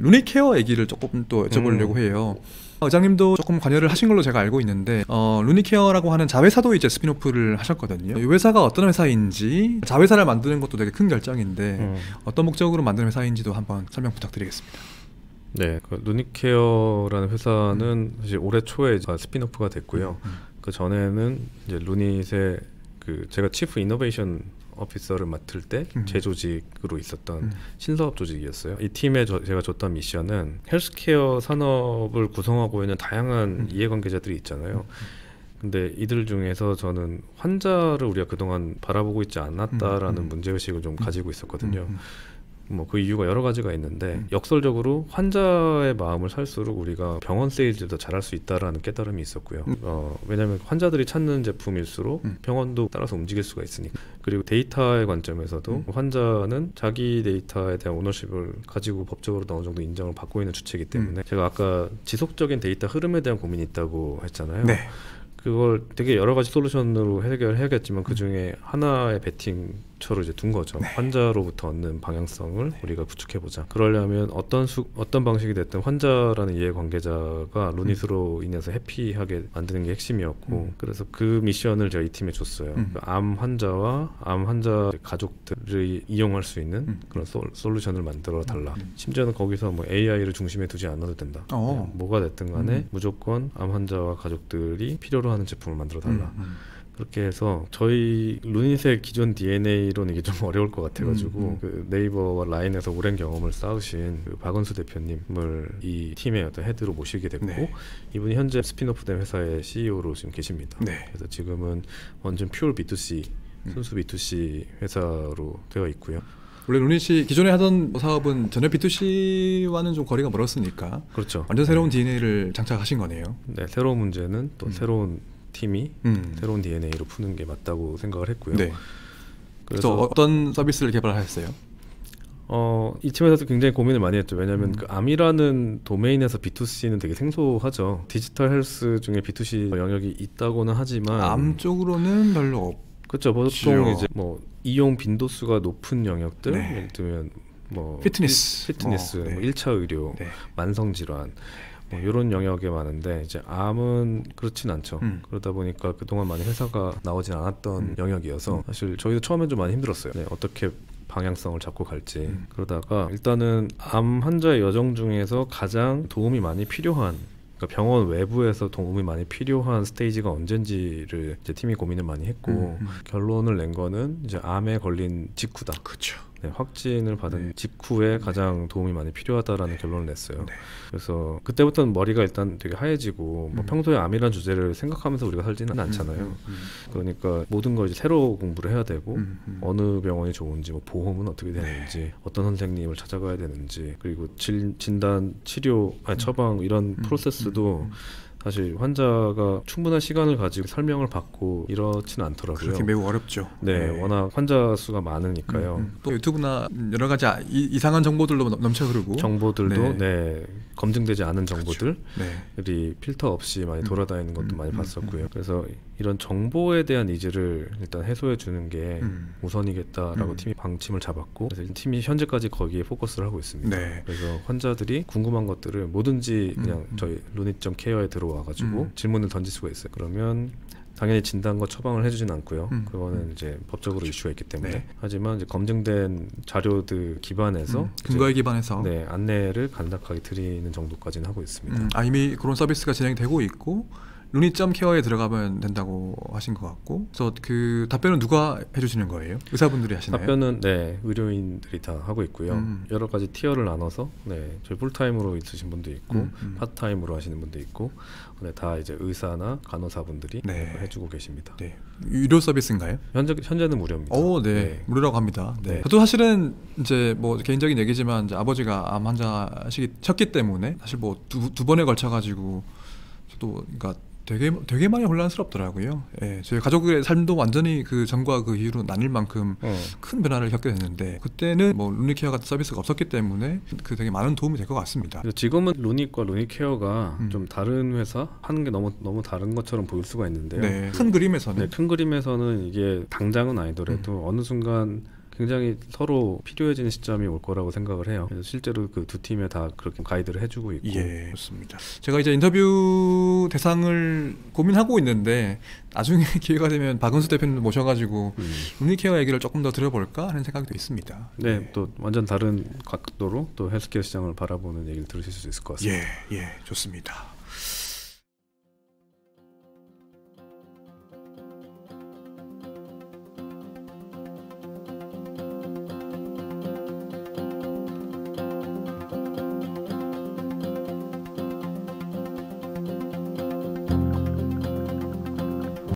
루니케어 얘기를 조금 또 여쭤보려고 해요. 의장님도 조금 관여를 하신 걸로 제가 알고 있는데 루니케어라고 하는 자회사도 이제 스피노프를 하셨거든요. 이 회사가 어떤 회사인지, 자회사를 만드는 것도 되게 큰 결정인데 어떤 목적으로 만든 회사인지도 한번 설명 부탁드리겠습니다. 네, 그 루니케어라는 회사는 사실 올해 초에 스피노프가 됐고요. 그 전에는 이제 루닛의 그 제가 치프 이노베이션 오피서를 맡을 때 제조직으로 있었던 신사업 조직이었어요. 이 팀에 제가 줬던 미션은 헬스케어 산업을 구성하고 있는 다양한 이해관계자들이 있잖아요. 근데 이들 중에서 저는 환자를 우리가 그동안 바라보고 있지 않았다라는 문제의식을 좀 가지고 있었거든요. 뭐 그 이유가 여러 가지가 있는데 역설적으로 환자의 마음을 살수록 우리가 병원 세일즈를 더 잘할 수 있다라는 깨달음이 있었고요. 왜냐하면 환자들이 찾는 제품일수록 병원도 따라서 움직일 수가 있으니까. 그리고 데이터의 관점에서도 환자는 자기 데이터에 대한 오너십을 가지고 법적으로 어느 정도 인정을 받고 있는 주체이기 때문에 제가 아까 지속적인 데이터 흐름에 대한 고민이 있다고 했잖아요. 네. 그걸 되게 여러 가지 솔루션으로 해결해야겠지만 그 중에 하나의 베팅처로 이제 둔 거죠. 네. 환자로부터 얻는 방향성을 우리가 구축해보자. 그러려면 어떤 방식이 됐든 환자라는 이해관계자가 루닛으로 인해서 해피하게 만드는 게 핵심이었고 그래서 그 미션을 제가 이 팀에 줬어요. 암 환자와 암 환자 가족들이 이용할 수 있는 그런 솔루션을 만들어 달라. 심지어는 거기서 뭐 AI를 중심에 두지 않아도 된다. 뭐가 됐든 간에 무조건 암 환자와 가족들이 필요로 하는 제품을 만들어 달라. 그렇게 해서 저희 루닛의 기존 DNA로는 이게 좀 어려울 것 같아가지고 그 네이버와 라인에서 오랜 경험을 쌓으신 그 박은수 대표님을 이 팀의 어떤 헤드로 모시게 됐고 이분이 현재 스피노프된 회사의 CEO로 지금 계십니다. 그래서 지금은 완전 퓨어 B2C 순수 B2C 회사로 되어 있고요. 원래 루닛이 기존에 하던 사업은 전혀 B2C와는 좀 거리가 멀었으니까 그렇죠. 완전 새로운 DNA를 장착하신 거네요. 네, 새로운 문제는 또 새로운 팀이 새로운 DNA로 푸는 게 맞다고 생각을 했고요. 네. 그래서 어떤 서비스를 개발하셨어요? 이 팀에서도 굉장히 고민을 많이 했죠. 왜냐하면 그 암이라는 도메인에서 B2C는 되게 생소하죠. 디지털 헬스 중에 B2C 영역이 있다고는 하지만 암 쪽으로는 별로 없죠. 그렇죠. 보통 이제 뭐 이용 빈도수가 높은 영역들, 예를 들면 뭐 피트니스, 뭐 1차 의료, 만성 질환 뭐 이런 영역에 많은데 이제 암은 그렇진 않죠. 그러다 보니까 그동안 많이 회사가 나오진 않았던 영역이어서 사실 저희도 처음엔 좀 많이 힘들었어요. 어떻게 방향성을 잡고 갈지. 그러다가 일단은 암 환자의 여정 중에서 가장 도움이 많이 필요한, 그러니까 병원 외부에서 도움이 많이 필요한 스테이지가 언젠지를 이제 팀이 고민을 많이 했고 결론을 낸 거는 이제 암에 걸린 직후다. 그렇죠. 네, 확진을 받은 직후에 가장 도움이 많이 필요하다라는 결론을 냈어요. 그래서 그때부터는 머리가 일단 되게 하얘지고 뭐 평소에 암이라는 주제를 생각하면서 우리가 살지는 않잖아요. 그러니까 모든 걸 이제 새로 공부를 해야 되고 어느 병원이 좋은지, 뭐 보험은 어떻게 되는지, 어떤 선생님을 찾아가야 되는지, 그리고 진단, 치료, 처방 이런 프로세스도 사실 환자가 충분한 시간을 가지고 설명을 받고 이렇지는 않더라고요. 그렇게 매우 어렵죠. 네, 워낙 환자 수가 많으니까요. 또 유튜브나 여러 가지 이상한 정보들로 넘쳐 흐르고 정보들도 검증되지 않은 정보들이 필터 없이 많이 돌아다니는 것도 많이 봤었고요. 그래서 이런 정보에 대한 니즈를 일단 해소해 주는 게 우선이겠다라고 팀이 방침을 잡았고, 그래서 팀이 현재까지 거기에 포커스를 하고 있습니다. 그래서 환자들이 궁금한 것들을 뭐든지 그냥 저희 루닛.케어에 들어와가지고 질문을 던질 수가 있어요. 그러면 당연히 진단과 처방을 해주진 않고요. 그거는 이제 법적으로 이슈가 있기 때문에. 하지만 이제 검증된 자료들 기반해서 근거에 기반해서 안내를 간략하게 드리는 정도까지는 하고 있습니다. 이미 그런 서비스가 진행되고 있고 루닛.케어에 들어가면 된다고 하신 것 같고, 그래서 그 답변은 누가 해주시는 거예요? 의사분들이 하시나요? 답변은 의료인들이 다 하고 있고요. 여러 가지 티어를 나눠서 저희 풀타임으로 있으신 분도 있고 파트타임으로 하시는 분도 있고 다 이제 의사나 간호사분들이 해주고 계십니다. 유료 서비스인가요? 현재는 무료입니다. 무료라고 합니다. 저도 사실은 이제 뭐 개인적인 얘기지만 이제 아버지가 암 환자셨기 때문에 사실 뭐 두 번에 걸쳐 가지고 저도 그러니까 되게 많이 혼란스럽더라고요. 저희 가족의 삶도 완전히 그 전과 그 이후로 나뉠 만큼 큰 변화를 겪게 됐는데, 그때는 뭐 루닛케어 같은 서비스가 없었기 때문에 그 되게 많은 도움이 될 것 같습니다. 지금은 루닛과 루닛케어가 좀 다른 회사 하는 게 너무 다른 것처럼 보일 수가 있는데요. 큰 그림에서는 큰 그림에서는 이게 당장은 아니더라도 어느 순간 굉장히 서로 필요해지는 시점이 올 거라고 생각을 해요. 그래서 실제로 그 두 팀에 다 그렇게 가이드를 해주고 있고. 예, 좋습니다. 제가 이제 인터뷰 대상을 고민하고 있는데 나중에 기회가 되면 박은수 대표님 모셔가지고 룸리케어 얘기를 조금 더 들어볼까 하는 생각도 있습니다. 네, 또 완전 다른 각도로 또 헬스케어 시장을 바라보는 얘기를 들으실 수 있을 것 같습니다. 예, 좋습니다.